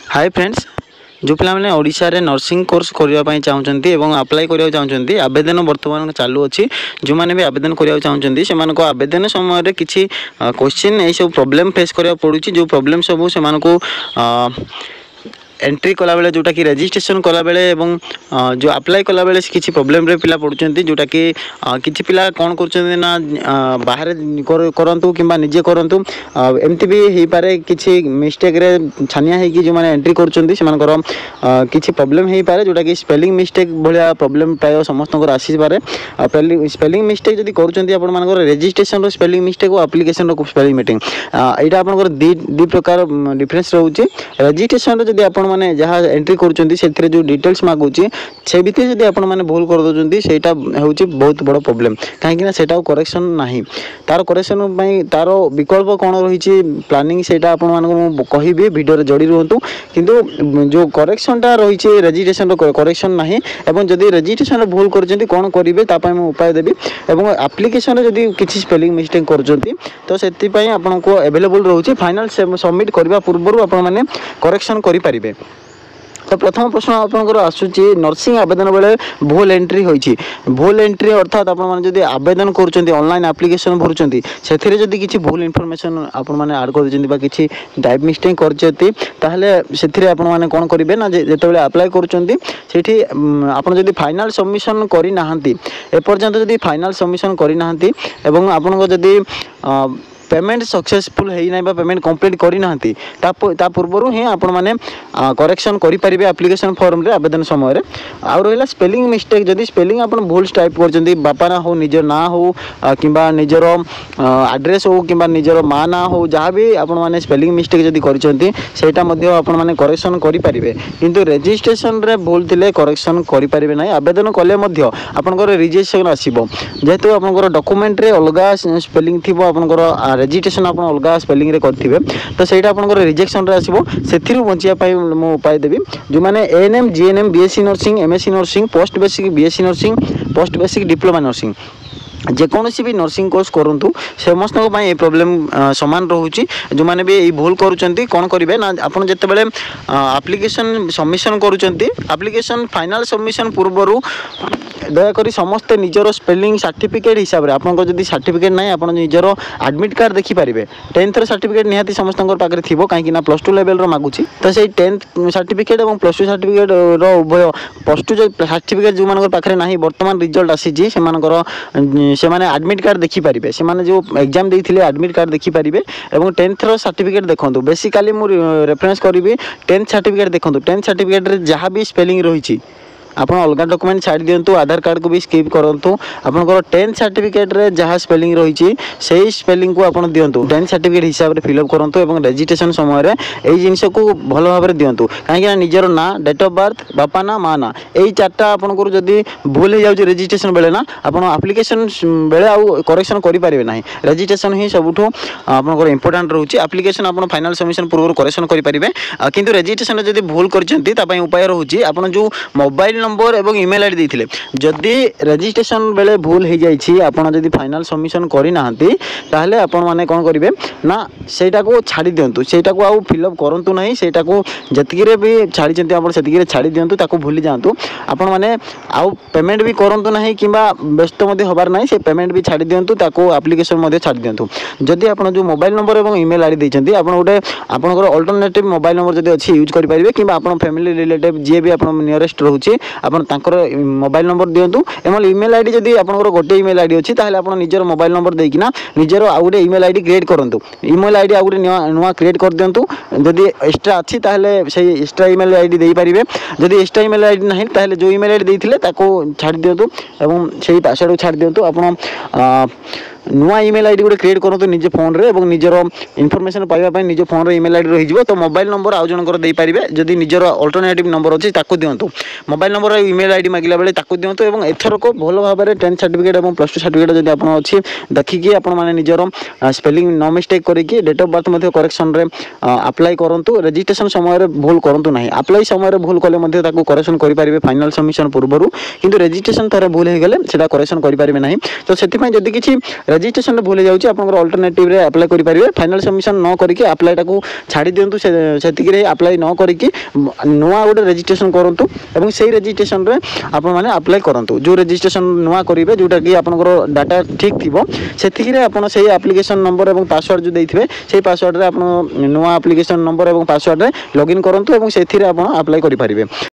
Hi friends, जो पिलाने ओडिशा रे नर्सिंग कोर्स करने चाहते और अप्लाई करने चाहते आवेदन बर्तमान चालू अच्छी। जो मैंने भी आवेदन करने चाहते से आवेदन समय किसी क्वेश्चन ये सब प्रॉब्लम फेस करा पड़ू। जो प्रॉब्लम सब से एंट्री कला बेले जोटा कि रजिस्ट्रेशन कला बेले एवं जो अप्लाई कला बेले किसी प्रॉब्लम रे पिला पड़ुचंती। जोटा कि किछि पिला कोन करचंती ना बाहर करंतु किंबा निजे करंतु एमती भी हे पारे किछि मिस्टेक रे छानिया है कि जो माने एंट्री करचंती से मानकर किछि प्रॉब्लम हे पारे। जोटा कि स्पेलिंग मिस्टेक भलिया प्रॉब्लम प्राय समस्त को आसी पारे। स्पेलिंग मिस्टेक जदी करचंती आपण मानकर रजिस्ट्रेशन रो स्पेलिंग मिस्टेक और एप्लीकेशन रो स्पेलिंग मीटिंग एटा आपनकर दी प्रकार डिफरेंस रहउची। रजिस्ट्रेशन रो जदी आपण माने जहाँ एंट्री करुँच से जो डिटेल्स मागुची से भितर जब आपण मैंने भूल कर दौरान सेटा हूँ बहुत बड़ प्रॉब्लम। कहीं सेटा करेक्शन नहीं, तार करेक्शन तार विकल्प कौन रही प्लानिंग से कहि भिडियो जोड़ी रुहतु। किंतु जो करेक्शनटा रही रजिस्ट्रेशन करेक्शन नहीं एवं जदि रजिस्ट्रेशन भूल कर कौन करेंगे तापाई उपाय देवी और एप्लिकेशन जदि किसी स्पेलिंग मिस्टेक कर तो से आपको अवेलेबल रोचे। फाइनल सबमिट करने पूर्व आप करेक्शन करें। तो प्रथम प्रश्न आपंकर आसूची नर्सिंग आवेदन बेले भूल एंट्री होईची। भूल एंट्री अर्थात आपण माने जदि आवेदन करूचंती ऑनलाइन एप्लिकेशन भरुचंती सेथिरे जदि किछि भूल इन्फॉर्मेशन आपण माने ऐड कर दिचंती बा किछि टाइप मिस्टेक करचंती ताहले सेथिरे आपण माने कोन करिवे ना जेतेबेले अप्लाई करूचंती सेठी आपण जदि फाइनल सबमिशन करि नाहंती ए पर्यंत जदि फाइनल सबमिशन करि नाहंती एवं आपण जदि पेमेंट सक्सेसफुल है ना पेमेंट कंप्लीट करना पूर्व ही आपण मैंने करेक्शन करेंगे एप्लिकेशन फॉर्म रे आवेदन समय आउ रहा स्पेलिंग मिस्टेक जदि स्पेलिंग आप भूल टाइप कर बापा ना हो निजर ना हो कि निजर एड्रेस हो कि निजर माँ ना हो जहाँ भी आपण मैंने स्पेलिंग मिस्टेक जदि करटा मैंने करेक्शन करेंगे। किंतु रजिस्ट्रेशन रे भूल थिले करेक्शन करेंगे ना। आवेदन कले आपंकर रिजेक्शन आसो जेहेतु आप डॉक्यूमेंट रे अलग स्पेलिंग थी आपंकर रजिस्ट्रेशन आप अलग स्पेलिंग रे करेंगे तो सहीटा आप रिजेक्शन रे आसो। से बचाई मुझे उपाय देवी जो मैंने ANM GNM BSc nursing MSc nursing post basic BSc nursing post basic diploma nursing जेकोसी भी नर्सिंग कोर्स करूँ समस्त ये प्रॉब्लम सामान रोचे। जो मैंने भी ये भूल करुँच कौन करेंगे ना आपड़ जिते एप्लिकेशन सबमिशन करुँच एप्लिकेशन फाइनल सबमिशन पूर्व दयाकोरी समस्ते निजर स्पेलिंग सर्टिफिकेट हिसाब से आपको जब सर्टिफिकेट ना आप निजर एडमिट कार्ड देखिपारे। 10th सर्टिफिकेट निहाती समस्त पाखे थी कहीं +2 लेवल मागुची तो से 10th सर्टिफिकेट और +2 सर्टिफिकेट उभय +2 सर्टिफिकेट जो मान पाखे ना बर्तमान रिजल्ट आसी से एडमिट कार्ड देखिपारे से जो एग्जाम देते एडमिट कार्ड देखिपारे और 10th सर्टिफिकेट देखो। बेसिकाली मुझे रेफरेंस करी 10th सर्टिफिकेट देखो। 10th सर्टिफिकेट जहाँ भी स्पेलिंग रही आप अलग डॉक्यूमेंट छाड़ दिंतु आधार कार्ड को भी स्किप करूँ। आपंकर 10th सर्टिफिकेट रे जहाँ स्पेलिंग रही से स्पेलिंग को आप दिंतु 10th सर्टिफिकेट हिसाब से फिलअप करूँ और रजिस्ट्रेशन समय यही जिनस को भल भाव में दिंतु। कहीं निजर ना डेट ऑफ बर्थ बापा ना माँ ना यही 4टा आपंकर जदि भूल हो जाए रजिस्ट्रेशन बेले ना आप एप्लिकेशन बेले आउ करेक्शन करेंगे ना। रजिस्ट्रेशन ही सबुठ आपंकर इंपोर्टाट रोचे। एप्लिकेशन आप फाइनल सबमिशन पूर्व करेक्शन करेंगे किंतु रजिस्ट्रेशन जब भूल कर उपाय रोचे आप जो मोबाइल नंबर एवं ईमेल आईडी देथिले जदि रजिस्ट्रेशन बेले भूल हो जाइए आपन जदि फाइनल सबमिशन करना ताहले आपण माने कोन करिवे ना सेटा को छाड़ी दियंतु सेटा को आउ फिलअप करंतु नहीं। सेटा को जतिकिरे भी छाड़ी चंती आपण सेतिकिरे छाड़ी दियंतु ताको भूली जांतु। आपण माने आउ पेमेंट भी करंतु नहीं किबा व्यस्त मध्ये होबार नहीं से पेमेंट भी छाड़ी दियंतु ताको एप्लिकेशन मध्ये छाड़ी दियंतु। जदि आपण जो मोबाइल नंबर एवं ईमेल आईडी देचंती आपण गोटे आपनकर अल्टरनेटिव मोबाइल नंबर जदि अछि यूज करि परिबे किबा आपण फैमिली रिलेटिव जे भी आपण नियरेस्ट रहउची आपण तांकर मोबाइल नंबर दिंतु एवं ईमेल आईडी जदि आपंकर गोटे ईमेल आईडी अच्छी ताहले आपण निजर मोबाइल नंबर देकिना निजर आउ गोटे ईमेल आईडी क्रिएट करंतु। ईमेल आईडी आउ गोटे नुआ क्रिएट कर दिंतु। जदि एक्स्ट्रा अच्छी ताहले से एक्स्ट्रा ईमेल आईडी दे पारिबे। जदि एक्स्ट्रा ईमेल आईडी नहीं ताहले जो ईमेल आईडी देथिले ताको छाड़ दिंतु एवं सेही पासवर्ड छाड़ दिंतु। आपण नुआ ईमेल आईडी गोटे क्रिएट करूँ निज फोन रे और निजर इनफॉरमेशन पाइबा निज फोन रे ईमेल आईडी रही तो मोबाइल नंबर आउ जनकर दे पारिबे। जदि निजर अल्टरनेटिव नंबर अच्छी ताको दिंतु मोबाइल नंबर ईमेल आईडी मागिला बेले ताको दिंतु एवं एथर को भल भाव में 10th सर्टिफिकेट और +2 सर्टिफिकेट जदि आपन अच्छी देखिकी आपण माने निजर स्पेलिंग नो मिस्टेक करिकी डेट ऑफ बर्थ मध्ये करेक्शन रे अप्लाई करंतु। रजिस्ट्रेशन समय भूल करंतु नहीं। अप्लाई समय भूल कले मध्ये ताको करेक्शन करि पारिबे फाइनल सबमिशन पूर्व किंतु रजिस्ट्रेशन तारे भूल हो गले सेटा करेक्शन करि पारिबे नहीं। तो सेति पय जदि किछि ରେଜିଷ୍ଟ୍ରେସନ୍ ଭୁଲ ହେଇଯାଉଛି ଆପଣଙ୍କର ଅଲ୍ଟରନେଟିଭ୍ରେ ଆପ୍ଲାଏ କରିପାରିବେ। ଫାଇନାଲ୍ ସବମିସନ୍ ନ କରିକି ଆପ୍ଲାଏଟାକୁ ଛାଡ଼ି ଦିଅନ୍ତୁ, ସେତିକିରେ ଆପ୍ଲାଏ ନ କରିକି ନୂଆ ଗୋଟେ ରେଜିଷ୍ଟ୍ରେସନ୍ କରନ୍ତୁ ଏବଂ ସେଇ ରେଜିଷ୍ଟ୍ରେସନ୍ରେ ଆପଣମାନେ ଆପ୍ଲାଏ କରନ୍ତୁ। ଯେଉଁ ରେଜିଷ୍ଟ୍ରେସନ୍ ନୂଆ କରିବେ ଯେଉଁଟାକି ଆପଣଙ୍କର ଡାଟା ଠିକ୍ ଥିବ ସେତିକିରେ ଆପଣ ସେଇ ଆପ୍ଲିକେସନ୍ ନମ୍ବର ଏବଂ ପାସୱାର୍ଡ଼ ଯେଉଁ ଦେଇଥିବେ ସେଇ ପାସୱାର୍ଡ଼ରେ ଆପଣ ନୂଆ ଆପ୍ଲିକେସନ୍ ନମ୍ବର ଏବଂ ପାସୱାର୍ଡ଼ରେ ଲଗ୍ଇନ୍ କରନ୍ତୁ ଏବଂ ସେଥିରେ ଆପଣ ଆପ୍ଲାଏ କରିପାରିବେ।